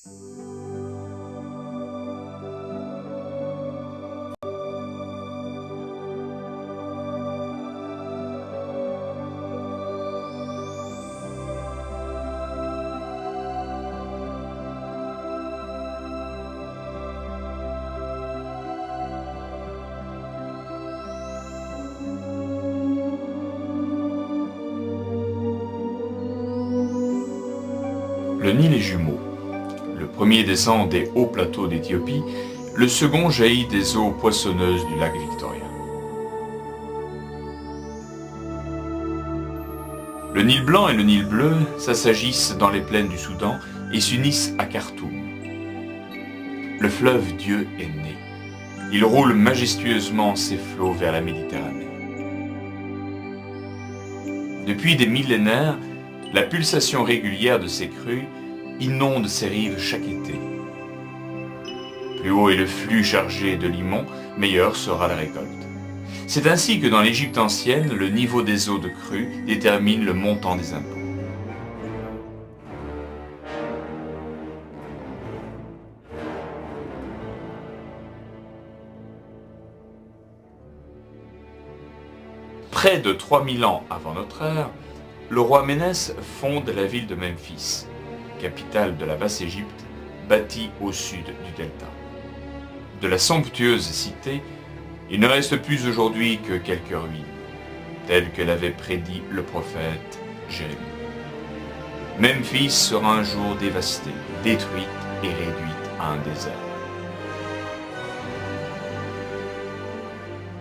Le Nil est jumeau. Le premier descend des hauts plateaux d'Éthiopie, le second jaillit des eaux poissonneuses du lac Victoria. Le Nil blanc et le Nil bleu s'assagissent dans les plaines du Soudan et s'unissent à Khartoum. Le fleuve Dieu est né. Il roule majestueusement ses flots vers la Méditerranée. Depuis des millénaires, la pulsation régulière de ces crues inonde ces rives chaque été. Plus haut est le flux chargé de limon, meilleure sera la récolte. C'est ainsi que dans l'Égypte ancienne, le niveau des eaux de crue détermine le montant des impôts. Près de 3000 ans avant notre ère, le roi Ménès fonde la ville de Memphis, capitale de la Basse-Égypte, bâtie au sud du delta. De la somptueuse cité, il ne reste plus aujourd'hui que quelques ruines, telles que l'avait prédit le prophète Jérémie. Memphis sera un jour dévastée, détruite et réduite à un désert.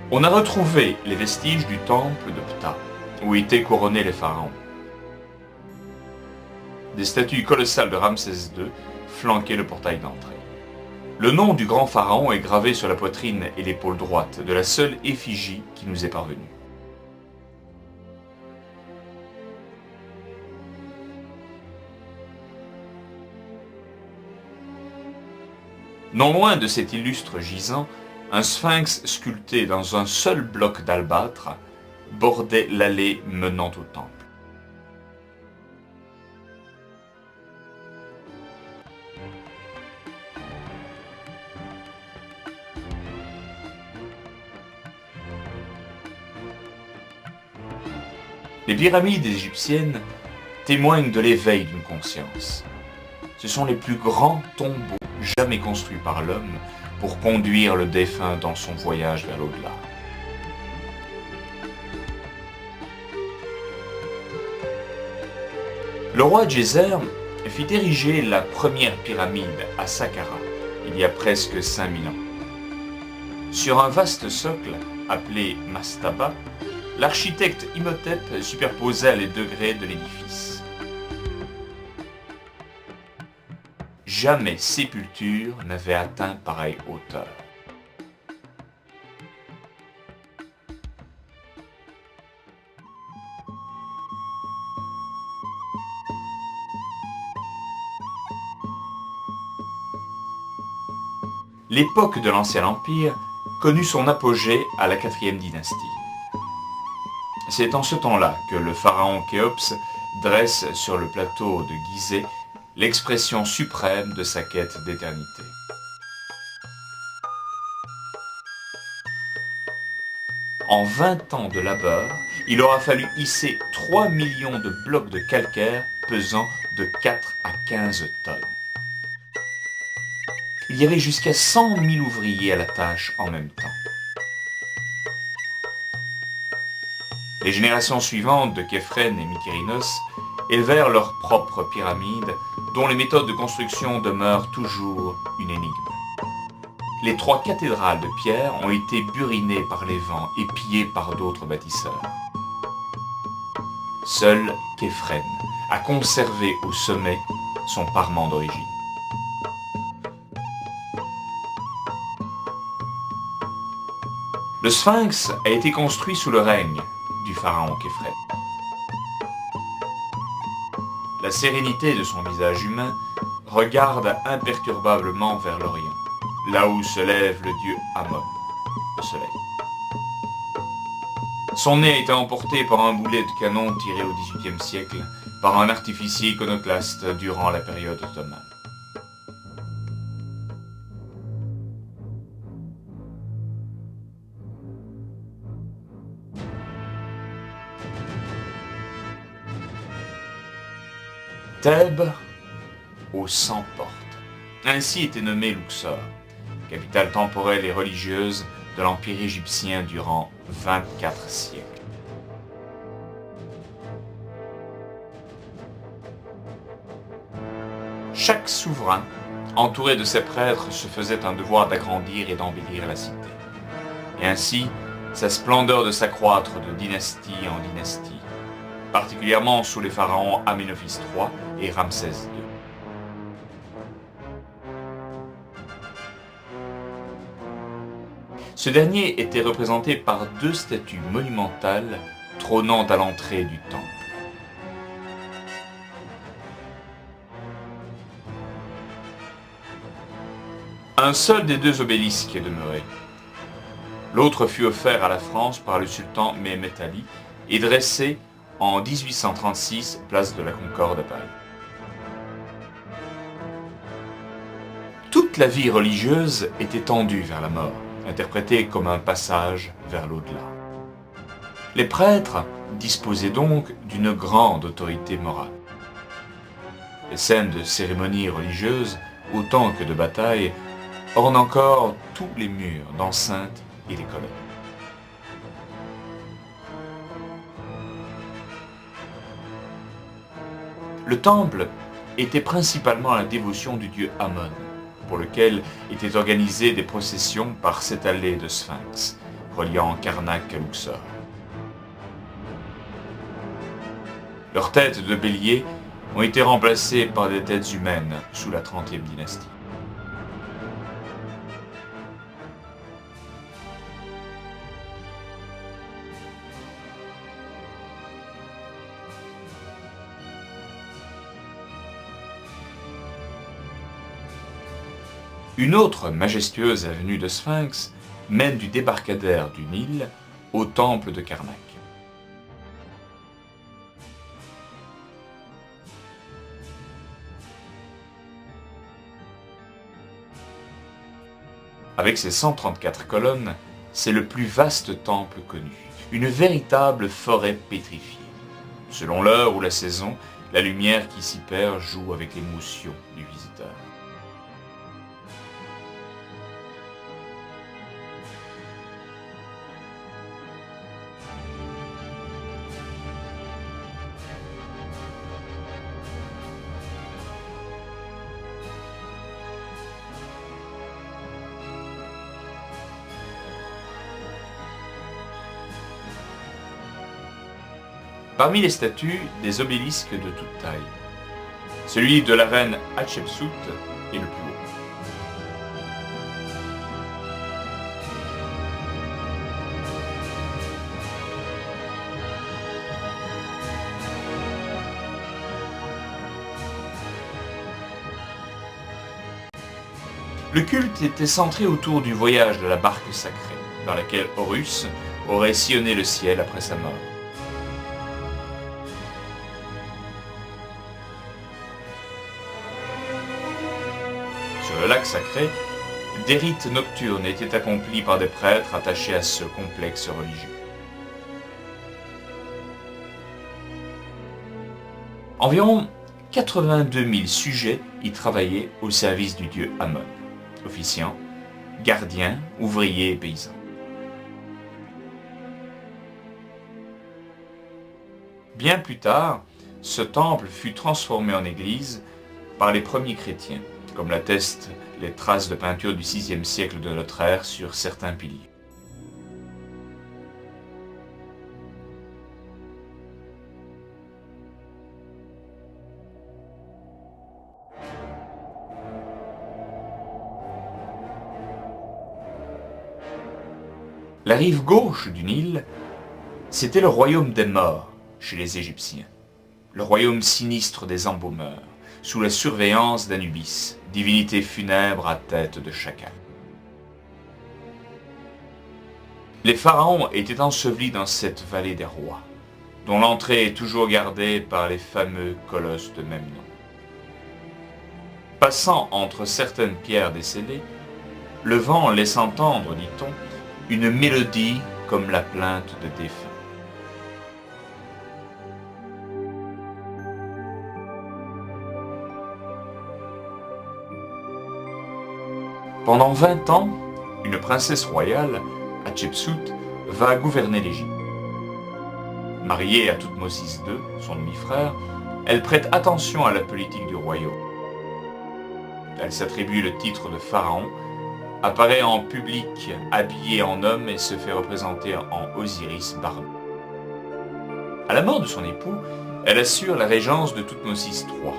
On a retrouvé les vestiges du temple de Ptah, où étaient couronnés les pharaons. Des statues colossales de Ramsès II flanquaient le portail d'entrée. Le nom du grand pharaon est gravé sur la poitrine et l'épaule droite de la seule effigie qui nous est parvenue. Non loin de cet illustre gisant, un sphinx sculpté dans un seul bloc d'albâtre bordait l'allée menant au temple. Les pyramides égyptiennes témoignent de l'éveil d'une conscience. Ce sont les plus grands tombeaux jamais construits par l'homme pour conduire le défunt dans son voyage vers l'au-delà. Le roi Djéser fit ériger la première pyramide à Saqqara, il y a presque 5000 ans. Sur un vaste socle, appelé mastaba, l'architecte Imhotep superposa les degrés de l'édifice. Jamais sépulture n'avait atteint pareille hauteur. L'époque de l'Ancien Empire connut son apogée à la 4e dynastie. C'est en ce temps-là que le pharaon Khéops dresse sur le plateau de Gizeh l'expression suprême de sa quête d'éternité. En 20 ans de labeur, il aura fallu hisser 3 millions de blocs de calcaire pesant de 4 à 15 tonnes. Il y avait jusqu'à 100 000 ouvriers à la tâche en même temps. Les générations suivantes de Képhren et Mykérinos élevèrent leurs propres pyramides, dont les méthodes de construction demeurent toujours une énigme. Les 3 cathédrales de pierre ont été burinées par les vents et pillées par d'autres bâtisseurs. Seul Képhren a conservé au sommet son parement d'origine. Le Sphinx a été construit sous le règne du pharaon Képhren. La sérénité de son visage humain regarde imperturbablement vers l'Orient, là où se lève le dieu Amon, le soleil. Son nez a été emporté par un boulet de canon tiré au XVIIIe siècle par un artificier iconoclaste durant la période ottomane. Thèbes aux 100 portes. Ainsi était nommée Luxor, capitale temporelle et religieuse de l'Empire égyptien durant 24 siècles. Chaque souverain, entouré de ses prêtres, se faisait un devoir d'agrandir et d'embellir la cité. Et ainsi, sa splendeur de s'accroître de dynastie en dynastie, particulièrement sous les pharaons Amenophis III et Ramsès II. Ce dernier était représenté par 2 statues monumentales trônant à l'entrée du temple. Un seul des 2 obélisques est demeuré. L'autre fut offert à la France par le sultan Mehmet Ali et dressé en 1836, place de la Concorde à Paris. Toute la vie religieuse était tendue vers la mort, interprétée comme un passage vers l'au-delà. Les prêtres disposaient donc d'une grande autorité morale. Les scènes de cérémonies religieuses, autant que de batailles, ornent encore tous les murs d'enceintes et des colonnes. Le temple était principalement la dévotion du dieu Amon, pour lequel étaient organisées des processions par 7 allées de sphinx, reliant Karnak à Luxor. Leurs têtes de bélier ont été remplacées par des têtes humaines sous la 30e dynastie. Une autre majestueuse avenue de sphinx mène du débarcadère du Nil au temple de Karnak. Avec ses 134 colonnes, c'est le plus vaste temple connu, une véritable forêt pétrifiée. Selon l'heure ou la saison, la lumière qui s'y perd joue avec l'émotion du visiteur. Parmi les statues, des obélisques de toute taille. Celui de la reine Hatshepsut est le plus haut. Le culte était centré autour du voyage de la barque sacrée, dans laquelle Horus aurait sillonné le ciel après sa mort. Sur le lac sacré, des rites nocturnes étaient accomplis par des prêtres attachés à ce complexe religieux. Environ 82 000 sujets y travaillaient au service du dieu Amon, officiants, gardiens, ouvriers et paysans. Bien plus tard, ce temple fut transformé en église par les premiers chrétiens, comme l'attestent les traces de peinture du VIe siècle de notre ère sur certains piliers. La rive gauche du Nil, c'était le royaume des morts chez les Égyptiens, le royaume sinistre des embaumeurs, sous la surveillance d'Anubis, divinité funèbre à tête de chacal. Les pharaons étaient ensevelis dans cette vallée des rois, dont l'entrée est toujours gardée par les fameux colosses de même nom. Passant entre certaines pierres descellées, le vent laisse entendre, dit-on, une mélodie comme la plainte de défunts. Pendant 20 ans, une princesse royale, Hatshepsut, va gouverner l'Égypte. Mariée à Thoutmosis II, son demi-frère, elle prête attention à la politique du royaume. Elle s'attribue le titre de pharaon, apparaît en public habillée en homme et se fait représenter en Osiris barbu. À la mort de son époux, elle assure la régence de Thoutmosis III.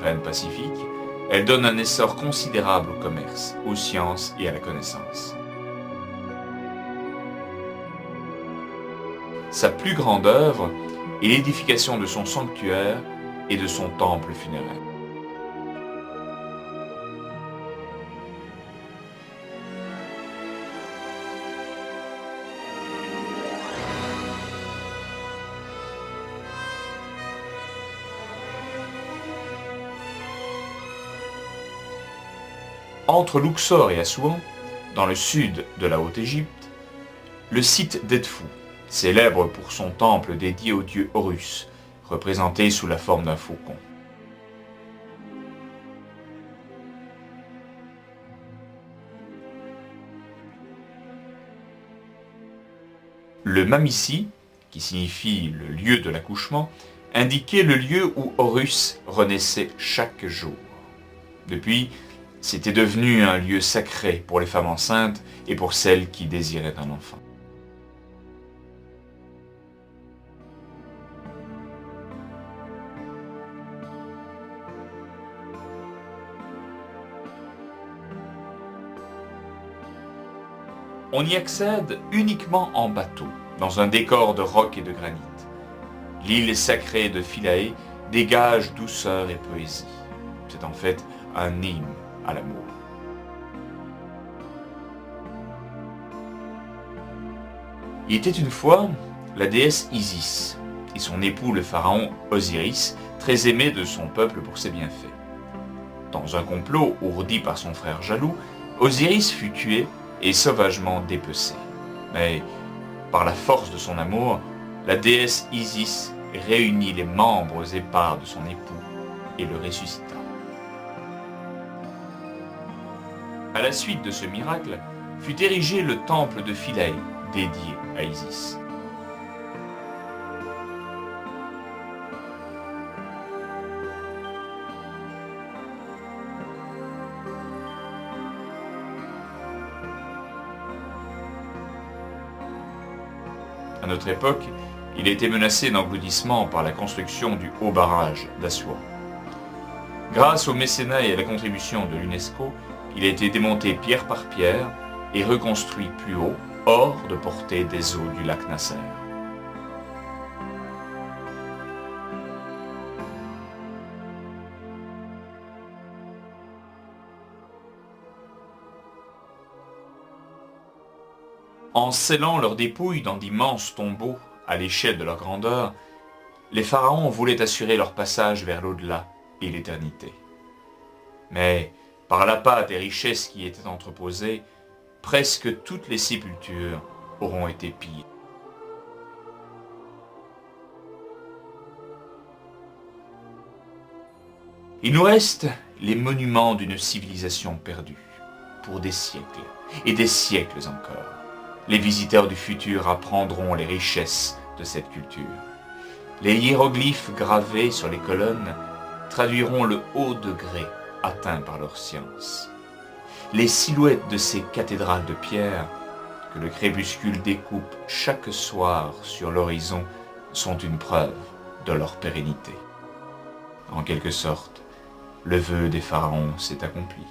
Reine pacifique, elle donne un essor considérable au commerce, aux sciences et à la connaissance. Sa plus grande œuvre est l'édification de son sanctuaire et de son temple funéraire. Entre Luxor et Assouan, dans le sud de la Haute-Égypte, le site d'Edfou, célèbre pour son temple dédié au dieu Horus, représenté sous la forme d'un faucon. Le Mamissi, qui signifie le lieu de l'accouchement, indiquait le lieu où Horus renaissait chaque jour. Depuis, c'était devenu un lieu sacré pour les femmes enceintes et pour celles qui désiraient un enfant. On y accède uniquement en bateau, dans un décor de roc et de granit. L'île sacrée de Philae dégage douceur et poésie. C'est en fait un hymne à l'amour. Il était une fois la déesse Isis et son époux le pharaon Osiris, très aimé de son peuple pour ses bienfaits. Dans un complot ourdi par son frère jaloux, Osiris fut tué et sauvagement dépecé. Mais par la force de son amour, la déesse Isis réunit les membres épars de son époux et le ressuscita. À la suite de ce miracle, fut érigé le temple de Philae, dédié à Isis. À notre époque, il a été menacé d'engloutissement par la construction du haut barrage d'Assouan. Grâce au mécénat et à la contribution de l'UNESCO, il a été démonté pierre par pierre et reconstruit plus haut, hors de portée des eaux du lac Nasser. En scellant leurs dépouilles dans d'immenses tombeaux à l'échelle de leur grandeur, les pharaons voulaient assurer leur passage vers l'au-delà et l'éternité. Mais, par l'appât des richesses qui étaient entreposées, presque toutes les sépultures auront été pillées. Il nous reste les monuments d'une civilisation perdue, pour des siècles et des siècles encore. Les visiteurs du futur apprendront les richesses de cette culture. Les hiéroglyphes gravés sur les colonnes traduiront le haut degré atteint par leur science. Les silhouettes de ces cathédrales de pierre que le crépuscule découpe chaque soir sur l'horizon sont une preuve de leur pérennité. En quelque sorte, le vœu des pharaons s'est accompli.